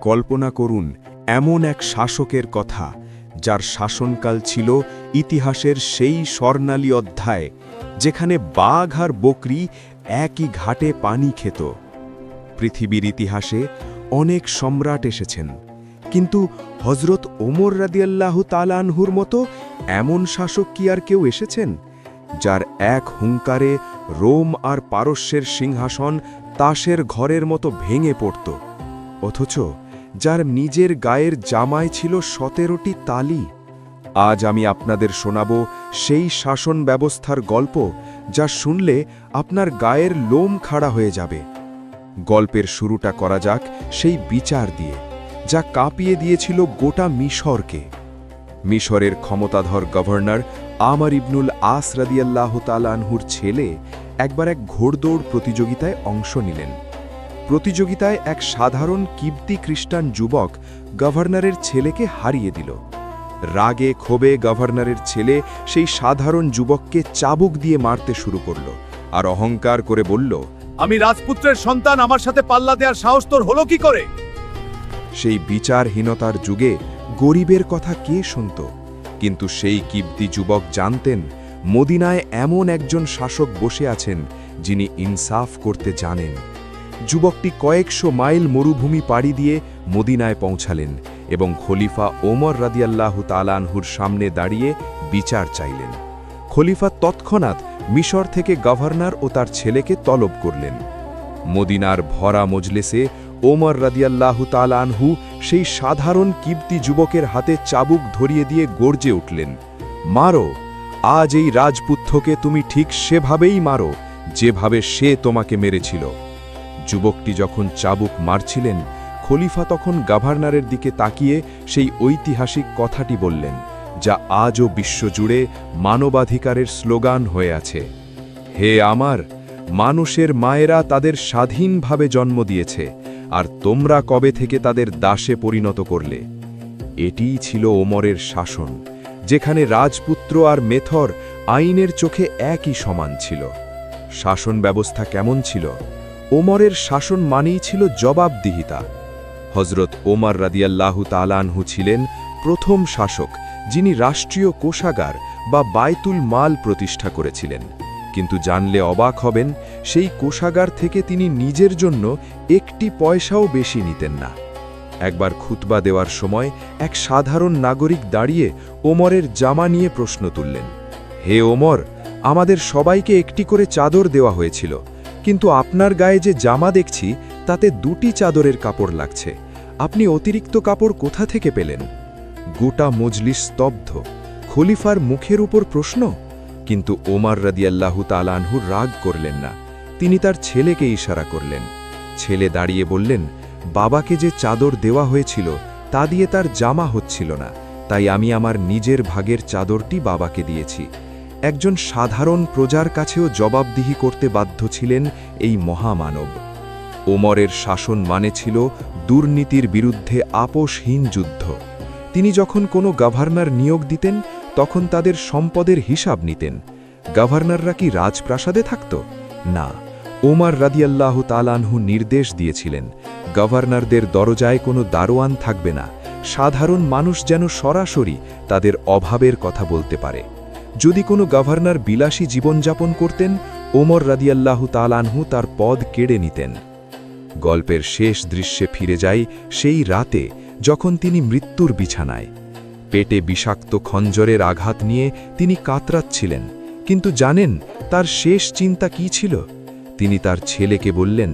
কল্পনা করুন এমন এক শাসকের কথা যার শাসনকাল ছিল ইতিহাসের সেই স্বর্ণালী অধ্যায় যেখানে বাঘ আর বকরি একই ঘাটে পানি খেত। পৃথিবীর ইতিহাসে অনেক সম্রাট এসেছেন, কিন্তু হজরত ওমর রাদিয়াল্লাহু তাআলা আনহুর মতো এমন শাসক কি আর কেউ এসেছেন, যার এক হুঙ্কারে রোম আর পারস্যের সিংহাসন তাসের ঘরের মতো ভেঙে পড়ত, অথচ যার নিজের গায়ের জামায় ছিল 17টি তালি। আজ আমি আপনাদের শোনাব সেই শাসন ব্যবস্থার গল্প যা শুনলে আপনার গায়ের লোম খাড়া হয়ে যাবে। গল্পের শুরুটা করা যাক সেই বিচার দিয়ে, যা কাঁপিয়ে দিয়েছিল গোটা মিশরকে। মিশরের ক্ষমতাধর গভর্নর আমর ইবনুল আস রাদিয়াল্লাহু তাআলা আনহুর ছেলে একবার এক ঘোড়দৌড় প্রতিযোগিতায় অংশ নিলেন। প্রতিযোগিতায় এক সাধারণ কিবতি খ্রিস্টান যুবক গভর্নরের ছেলেকে হারিয়ে দিল। রাগে ক্ষোভে গভর্নরের ছেলে সেই সাধারণ যুবককে চাবুক দিয়ে মারতে শুরু করল আর অহংকার করে বলল, আমি রাজপুত্রের সন্তান, আমার সাথে পাল্লা দেওয়ার সাহস তোর হলো কি করে? সেই বিচারহীনতার যুগে গরিবের কথা কে শুনত? কিন্তু সেই কিবতি যুবক জানতেন মদিনায় এমন একজন শাসক বসে আছেন যিনি ইনসাফ করতে জানেন। যুবকটি কয়েকশো মাইল মরুভূমি পাড়ি দিয়ে মদিনায় পৌঁছালেন এবং খলিফা ওমর রাদিয়াল্লাহু তাআলা আনহুর সামনে দাঁড়িয়ে বিচার চাইলেন। খলিফা তৎক্ষণাৎ মিশর থেকে গভর্নর ও তার ছেলেকে তলব করলেন। মদিনার ভরা মজলিসে ওমর রাদিয়াল্লাহু তাআলা আনহু সেই সাধারণ কিবতি যুবকের হাতে চাবুক ধরিয়ে দিয়ে গর্জে উঠলেন, মারো, আজ এই রাজপুত্রকে তুমি ঠিক সেভাবেই মারো যেভাবে সে তোমাকে মেরেছিল। যুবকটি যখন চাবুক মারছিলেন, খলিফা তখন গভর্নরের দিকে তাকিয়ে সেই ঐতিহাসিক কথাটি বললেন, যা আজও বিশ্বজুড়ে মানবাধিকারের স্লোগান হয়ে আছে, হে আমার মানুষের মায়েরা তাদের স্বাধীনভাবে জন্ম দিয়েছে, আর তোমরা কবে থেকে তাদের দাসে পরিণত করলে? এটিই ছিল ওমরের শাসন, যেখানে রাজপুত্র আর মেথর আইনের চোখে একই সমান ছিল। শাসন ব্যবস্থা কেমন ছিল? ওমরের শাসন মানেই ছিল জবাবদিহিতা। হজরত ওমর রাদিয়াল্লাহু তাআলা আনহু ছিলেন প্রথম শাসক যিনি রাষ্ট্রীয় কোষাগার বা বায়তুল মাল প্রতিষ্ঠা করেছিলেন। কিন্তু জানলে অবাক হবেন, সেই কোষাগার থেকে তিনি নিজের জন্য একটি পয়সাও বেশি নিতেন না। একবার খুতবা দেওয়ার সময় এক সাধারণ নাগরিক দাঁড়িয়ে ওমরের জামা নিয়ে প্রশ্ন তুললেন, হে ওমর, আমাদের সবাইকে একটি করে চাদর দেওয়া হয়েছিল, কিন্তু আপনার গায়ে যে জামা দেখছি তাতে 2টি চাদরের কাপড় লাগছে, আপনি অতিরিক্ত কাপড় কোথা থেকে পেলেন? গোটা মজলিস স্তব্ধ। খলিফার মুখের উপর প্রশ্ন, কিন্তু ওমর রাদিয়াল্লাহু তাআলা আনহু রাগ করলেন না। তিনি তার ছেলেকে ইশারা করলেন। ছেলে দাঁড়িয়ে বললেন, বাবাকে যে চাদর দেওয়া হয়েছিল তা দিয়ে তার জামা হচ্ছিল না, তাই আমি আমার নিজের ভাগের চাদরটি বাবাকে দিয়েছি। একজন সাধারণ প্রজার কাছেও জবাবদিহি করতে বাধ্য ছিলেন এই মহামানব। ওমরের শাসন মানে ছিল দুর্নীতির বিরুদ্ধে আপোষহীন যুদ্ধ। তিনি যখন কোনো গভর্নর নিয়োগ দিতেন তখন তাদের সম্পদের হিসাব নিতেন। গভর্নররা কি রাজপ্রাসাদে থাকত? না, ওমর রাদিয়াল্লাহু তাআলা আনহু নির্দেশ দিয়েছিলেন, গভর্নরদের দরজায় কোনো দারোয়ান থাকবে না, সাধারণ মানুষ যেন সরাসরি তাদের অভাবের কথা বলতে পারে। যদি কোনো গভর্নর বিলাসী জীবনযাপন করতেন, ওমর রাদিয়াল্লাহু তাআলা আনহু তার পদ কেড়ে নিতেন। গল্পের শেষ দৃশ্যে ফিরে যাই সেই রাতে যখন তিনি মৃত্যুর বিছানায়। পেটে বিষাক্ত খঞ্জরের আঘাত নিয়ে তিনি কাতরাচ্ছিলেন, কিন্তু জানেন তার শেষ চিন্তা কি ছিল? তিনি তার ছেলেকে বললেন,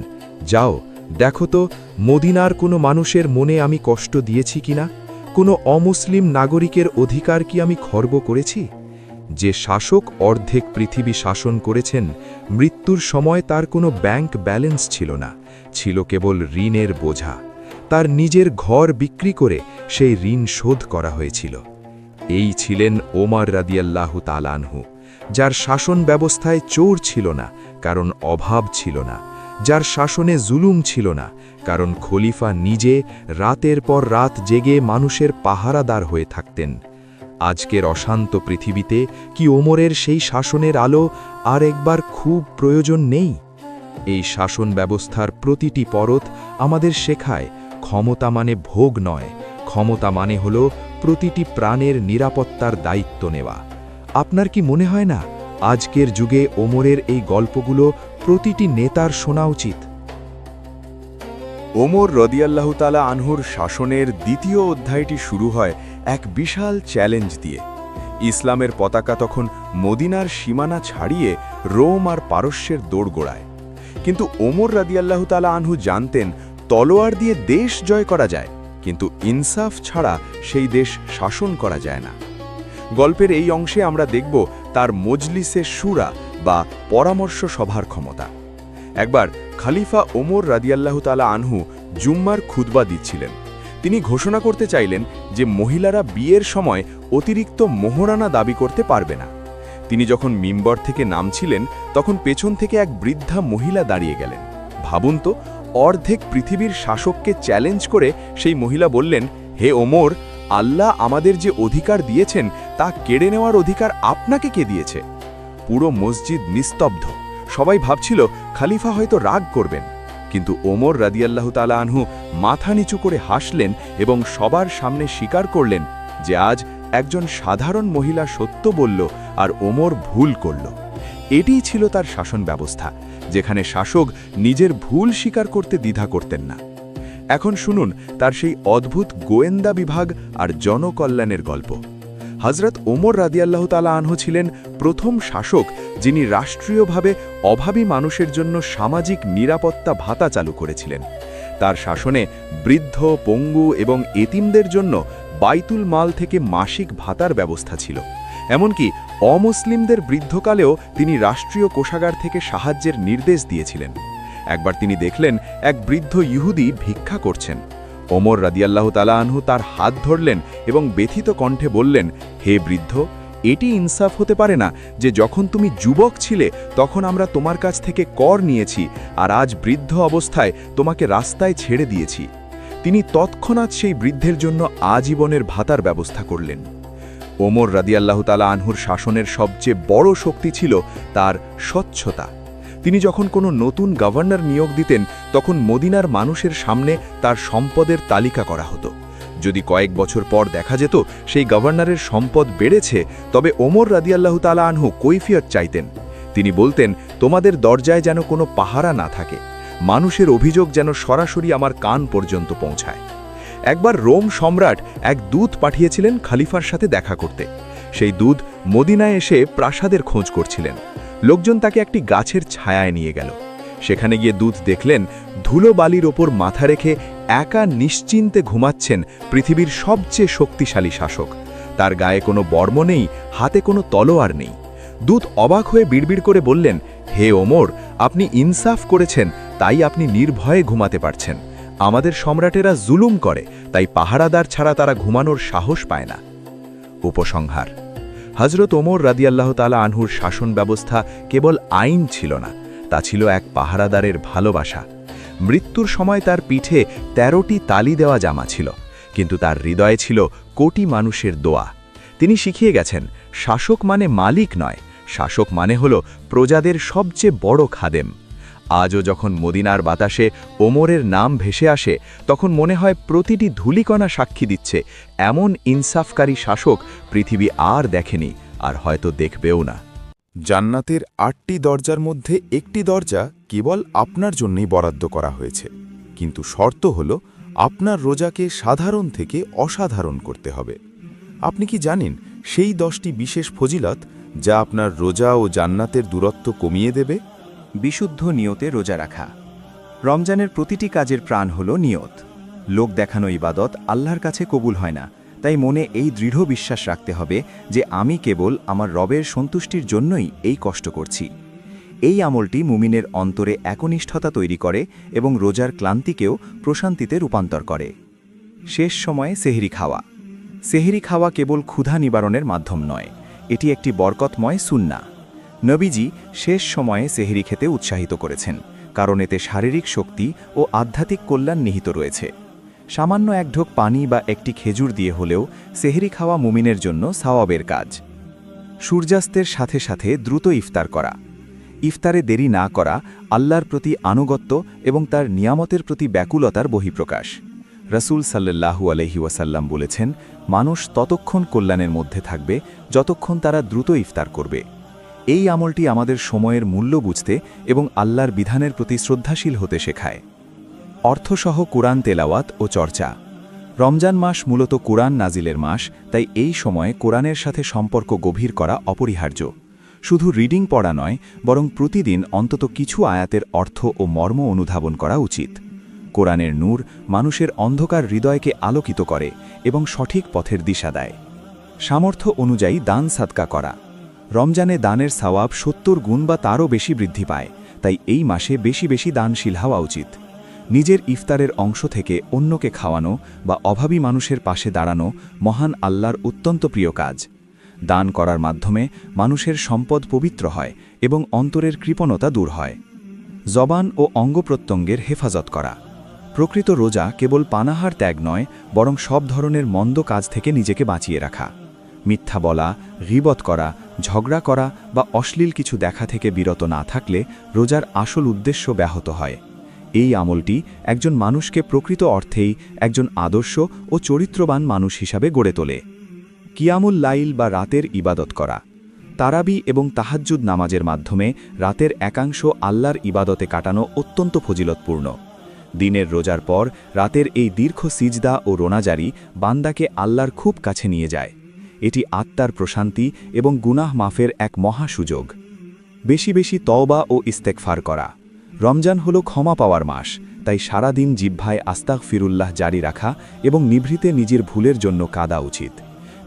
যাও দেখো তো মদিনার কোনো মানুষের মনে আমি কষ্ট দিয়েছি কিনা, কোনো অমুসলিম নাগরিকের অধিকার কি আমি খর্ব করেছি? যে শাসক অর্ধেক পৃথিবী শাসন করেছেন, মৃত্যুর সময় তার কোনো ব্যাংক ব্যালেন্স ছিল না, ছিল কেবল ঋণের বোঝা। তার নিজের ঘর বিক্রি করে সেই ঋণ শোধ করা হয়েছিল। এই ছিলেন ওমর রাদিয়াল্লাহু তাআলা আনহু, যার শাসন ব্যবস্থায় চোর ছিল না, কারণ অভাব ছিল না, যার শাসনে জুলুম ছিল না, কারণ খলিফা নিজে রাতের পর রাত জেগে মানুষের পাহারাদার হয়ে থাকতেন। আজকের অশান্ত পৃথিবীতে কি ওমরের সেই শাসনের আলো আর একবার খুব প্রয়োজন নেই? এই শাসন ব্যবস্থার প্রতিটি পরত আমাদের শেখায় ক্ষমতা মানে ভোগ নয়, ক্ষমতা মানে হল প্রতিটি প্রাণের নিরাপত্তার দায়িত্ব নেওয়া। আপনার কি মনে হয় না আজকের যুগে ওমরের এই গল্পগুলো প্রতিটি নেতার শোনা উচিত? ওমর রদিয়াল্লাহু তাআলা আনহুর শাসনের দ্বিতীয় অধ্যায়টি শুরু হয় এক বিশাল চ্যালেঞ্জ দিয়ে। ইসলামের পতাকা তখন মদিনার সীমানা ছাড়িয়ে রোম আর পারস্যের দোরগোড়ায়। কিন্তু ওমর রাদিয়াল্লাহু তাআলা আনহু জানতেন তলোয়ার দিয়ে দেশ জয় করা যায়, কিন্তু ইনসাফ ছাড়া সেই দেশ শাসন করা যায় না। গল্পের এই অংশে আমরা দেখব তার মজলিসে শুরা বা পরামর্শ সভার ক্ষমতা। একবার খলিফা ওমর রাদিয়াল্লাহু তাআলা আনহু জুম্মার খুতবা দিচ্ছিলেন। তিনি ঘোষণা করতে চাইলেন যে মহিলারা বিয়ের সময় অতিরিক্ত মোহরানা দাবি করতে পারবে না। তিনি যখন মিম্বর থেকে নামছিলেন তখন পেছন থেকে এক বৃদ্ধা মহিলা দাঁড়িয়ে গেলেন। ভাবুন তো, অর্ধেক পৃথিবীর শাসককে চ্যালেঞ্জ করে সেই মহিলা বললেন, হে ওমর, আল্লাহ আমাদের যে অধিকার দিয়েছেন তা কেড়ে নেওয়ার অধিকার আপনাকে কে দিয়েছে? পুরো মসজিদ নিস্তব্ধ। সবাই ভাবছিল খলিফা হয়তো রাগ করবেন, কিন্তু ওমর রাদিয়াল্লাহু তাআলা আনহু মাথা নিচু করে হাসলেন এবং সবার সামনে স্বীকার করলেন যে আজ একজন সাধারণ মহিলা সত্য বলল আর ওমর ভুল করল। এটিই ছিল তার শাসন ব্যবস্থা, যেখানে শাসক নিজের ভুল স্বীকার করতে দ্বিধা করতেন না। এখন শুনুন তার সেই অদ্ভুত গোয়েন্দা বিভাগ আর জনকল্যাণের গল্প। হযরত ওমর রাদিয়াল্লাহু তাআলা আনহু ছিলেন প্রথম শাসক যিনি রাষ্ট্রীয়ভাবে অভাবী মানুষের জন্য সামাজিক নিরাপত্তা ভাতা চালু করেছিলেন। তার শাসনে বৃদ্ধ, পঙ্গু এবং এতিমদের জন্য বাইতুল মাল থেকে মাসিক ভাতার ব্যবস্থা ছিল। এমনকি অমুসলিমদের বৃদ্ধকালেও তিনি রাষ্ট্রীয় কোষাগার থেকে সাহায্যের নির্দেশ দিয়েছিলেন। একবার তিনি দেখলেন এক বৃদ্ধ ইহুদি ভিক্ষা করছেন। ওমর রাদিয়াল্লাহু তাআলা আনহু তার হাত ধরলেন এবং ব্যথিত কণ্ঠে বললেন, হে বৃদ্ধ, এটি ইনসাফ হতে পারে না যে যখন তুমি যুবক ছিলে তখন আমরা তোমার কাছ থেকে কর নিয়েছি, আর আজ বৃদ্ধ অবস্থায় তোমাকে রাস্তায় ছেড়ে দিয়েছি। তিনি তৎক্ষণাৎ সেই বৃদ্ধের জন্য আজীবনের ভাতার ব্যবস্থা করলেন। ওমর রাদিয়াল্লাহু তাআলা আনহুর শাসনের সবচেয়ে বড় শক্তি ছিল তার স্বচ্ছতা। তিনি যখন কোনো নতুন গভর্নর নিয়োগ দিতেন তখন মদিনার মানুষের সামনে তার সম্পদের তালিকা করা হতো। যদি কয়েক বছর পর দেখা যেত সেই গভর্নরের সম্পদ বেড়েছে, তবে ওমর রাদিয়াল্লাহু তাআলা আনহু কৈফিয়ত চাইতেন। তিনি বলতেন, তোমাদের দরজায় যেন কোনো পাহারা না থাকে, মানুষের অভিযোগ যেন সরাসরি আমার কান পর্যন্ত পৌঁছায়। একবার রোম সম্রাট এক দূত পাঠিয়েছিলেন খলিফার সাথে দেখা করতে। সেই দূত মদিনায় এসে প্রাসাদের খোঁজ করছিলেন। লোকজন তাকে একটি গাছের ছায়ায় নিয়ে গেল। সেখানে গিয়ে দূত দেখলেন ধুলো বালির ওপর মাথা রেখে একা নিশ্চিন্তে ঘুমাচ্ছেন পৃথিবীর সবচেয়ে শক্তিশালী শাসক। তার গায়ে কোনো বর্ম নেই, হাতে কোনো তলোয়ার নেই। দূত অবাক হয়ে বিড়বিড় করে বললেন, হে ওমর, আপনি ইনসাফ করেছেন, তাই আপনি নির্ভয়ে ঘুমাতে পারছেন। আমাদের সম্রাটেরা জুলুম করে, তাই পাহারাদার ছাড়া তারা ঘুমানোর সাহস পায় না। উপসংহার: হযরত ওমর রাদিয়াল্লাহু তাআলা আনহুর শাসন ব্যবস্থা কেবল আইন ছিল না, তা ছিল এক পাহারাদারের ভালোবাসা। মৃত্যুর সময় তার পিঠে 13টি তালি দেওয়া জামা ছিল, কিন্তু তার হৃদয়ে ছিল কোটি মানুষের দোয়া। তিনি শিখিয়ে গেছেন, শাসক মানে মালিক নয়, শাসক মানে হল প্রজাদের সবচেয়ে বড় খাদেম। আজও যখন মদিনার বাতাসে ওমরের নাম ভেসে আসে, তখন মনে হয় প্রতিটি ধূলিকণা সাক্ষী দিচ্ছে এমন ইনসাফকারী শাসক পৃথিবী আর দেখেনি, আর হয়তো দেখবেও না। জান্নাতের 8টি দরজার মধ্যে একটি দরজা কেবল আপনার জন্যই বরাদ্দ করা হয়েছে, কিন্তু শর্ত হল আপনার রোজাকে সাধারণ থেকে অসাধারণ করতে হবে। আপনি কি জানেন সেই 10টি বিশেষ ফজিলত যা আপনার রোজা ও জান্নাতের দূরত্ব কমিয়ে দেবে? বিশুদ্ধ নিয়তে রোজা রাখা। রমজানের প্রতিটি কাজের প্রাণ হল নিয়ত। লোক দেখানো ইবাদত আল্লাহর কাছে কবুল হয় না, তাই মনে এই দৃঢ় বিশ্বাস রাখতে হবে যে আমি কেবল আমার রবের সন্তুষ্টির জন্যই এই কষ্ট করছি। এই আমলটি মুমিনের অন্তরে একনিষ্ঠতা তৈরি করে এবং রোজার ক্লান্তিকেও প্রশান্তিতে রূপান্তর করে। শেষ সময়ে সেহরি খাওয়া। সেহরি খাওয়া কেবল ক্ষুধা নিবারণের মাধ্যম নয়, এটি একটি বরকতময় সুন্নাহ। নবীজি শেষ সময়ে সেহরি খেতে উৎসাহিত করেছেন, কারণ এতে শারীরিক শক্তি ও আধ্যাত্মিক কল্যাণ নিহিত রয়েছে। সামান্য এক ঢোক পানি বা একটি খেজুর দিয়ে হলেও সেহরি খাওয়া মুমিনের জন্য সওয়াবের কাজ। সূর্যাস্তের সাথে সাথে দ্রুত ইফতার করা। ইফতারে দেরি না করা আল্লাহর প্রতি আনুগত্য এবং তার নিয়ামতের প্রতি ব্যাকুলতার বহিঃপ্রকাশ। রাসূল সাল্লাল্লাহু আলাইহি ওয়াসাল্লাম বলেছেন, মানুষ ততক্ষণ কল্যাণের মধ্যে থাকবে যতক্ষণ তারা দ্রুত ইফতার করবে। এই আমলটি আমাদের সময়ের মূল্য বুঝতে এবং আল্লাহর বিধানের প্রতি শ্রদ্ধাশীল হতে শেখায়। অর্থসহ কুরআন তেলাওয়াত ও চর্চা। রমজান মাস মূলত কুরআন নাজিলের মাস, তাই এই সময়ে কোরআনের সাথে সম্পর্ক গভীর করা অপরিহার্য। শুধু রিডিং পড়া নয়, বরং প্রতিদিন অন্তত কিছু আয়াতের অর্থ ও মর্ম অনুধাবন করা উচিত। কোরআনের নূর মানুষের অন্ধকার হৃদয়কে আলোকিত করে এবং সঠিক পথের দিশা দেয়। সামর্থ্য অনুযায়ী দান সাদকা করা। রমজানে দানের সওয়াব ৭০ গুণ বা তারও বেশি বৃদ্ধি পায়, তাই এই মাসে বেশি বেশি দানশীল হওয়া উচিত। নিজের ইফতারের অংশ থেকে অন্যকে খাওয়ানো বা অভাবী মানুষের পাশে দাঁড়ানো মহান আল্লাহর অত্যন্ত প্রিয় কাজ। দান করার মাধ্যমে মানুষের সম্পদ পবিত্র হয় এবং অন্তরের কৃপণতা দূর হয়। জবান ও অঙ্গপ্রত্যঙ্গের হেফাজত করা। প্রকৃত রোজা কেবল পানাহার ত্যাগ নয়, বরং সব ধরনের মন্দ কাজ থেকে নিজেকে বাঁচিয়ে রাখা। মিথ্যা বলা, গীবত করা, ঝগড়া করা বা অশ্লীল কিছু দেখা থেকে বিরত না থাকলে রোজার আসল উদ্দেশ্য ব্যাহত হয়। এই আমলটি একজন মানুষকে প্রকৃত অর্থেই একজন আদর্শ ও চরিত্রবান মানুষ হিসাবে গড়ে তোলে। কিয়ামুল লাইল বা রাতের ইবাদত করা। তারাবি এবং তাহাজ্জুদ নামাজের মাধ্যমে রাতের একাংশ আল্লাহর ইবাদতে কাটানো অত্যন্ত ফজিলতপূর্ণ। দিনের রোজার পর রাতের এই দীর্ঘ সিজদা ও রোনাজারি বান্দাকে আল্লাহর খুব কাছে নিয়ে যায়। এটি আত্মার প্রশান্তি এবং গুনাহ মাফের এক মহা সুযোগ। বেশি বেশি তওবা ও ইস্তেগফার করা। রমজান হল ক্ষমা পাওয়ার মাস, তাই সারা দিন জিহ্বায় আস্তাগফিরুল্লাহ জারি রাখা এবং নিভৃতে নিজের ভুলের জন্য কাঁদা উচিত।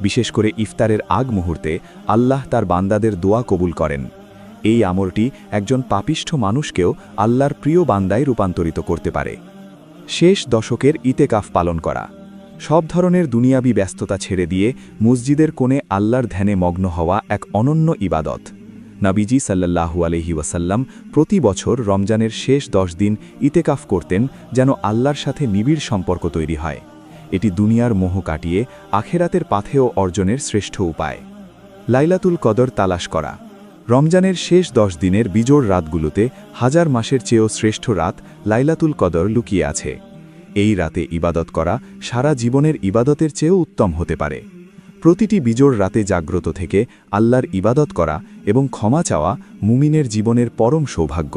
বিশেষ করে ইফতারের আগ মুহূর্তে আল্লাহ তার বান্দাদের দোয়া কবুল করেন। এই আমলটি একজন পাপিষ্ঠ মানুষকেও আল্লাহর প্রিয় বান্দায় রূপান্তরিত করতে পারে। শেষ দশকের ইতেকাফ পালন করা। সব ধরনের দুনিয়াবি ব্যস্ততা ছেড়ে দিয়ে মসজিদের কোণে আল্লাহর ধ্যানে মগ্ন হওয়া এক অনন্য ইবাদত। নবীজি সাল্লাল্লাহু আলাইহি ওয়াসাল্লাম প্রতি বছর রমজানের শেষ 10 দিন ইতেকাফ করতেন, যেন আল্লাহর সাথে নিবিড় সম্পর্ক তৈরি হয়। এটি দুনিয়ার মোহ কাটিয়ে আখেরাতের পাথেয় অর্জনের শ্রেষ্ঠ উপায়। লাইলাতুল কদর তালাশ করা। রমজানের শেষ 10 দিনের বিজোড় রাতগুলোতে হাজার মাসের চেয়েও শ্রেষ্ঠ রাত লাইলাতুল কদর লুকিয়ে আছে। এই রাতে ইবাদত করা সারা জীবনের ইবাদতের চেয়েও উত্তম হতে পারে। প্রতিটি বিজোড় রাতে জাগ্রত থেকে আল্লাহর ইবাদত করা এবং ক্ষমা চাওয়া মুমিনের জীবনের পরম সৌভাগ্য।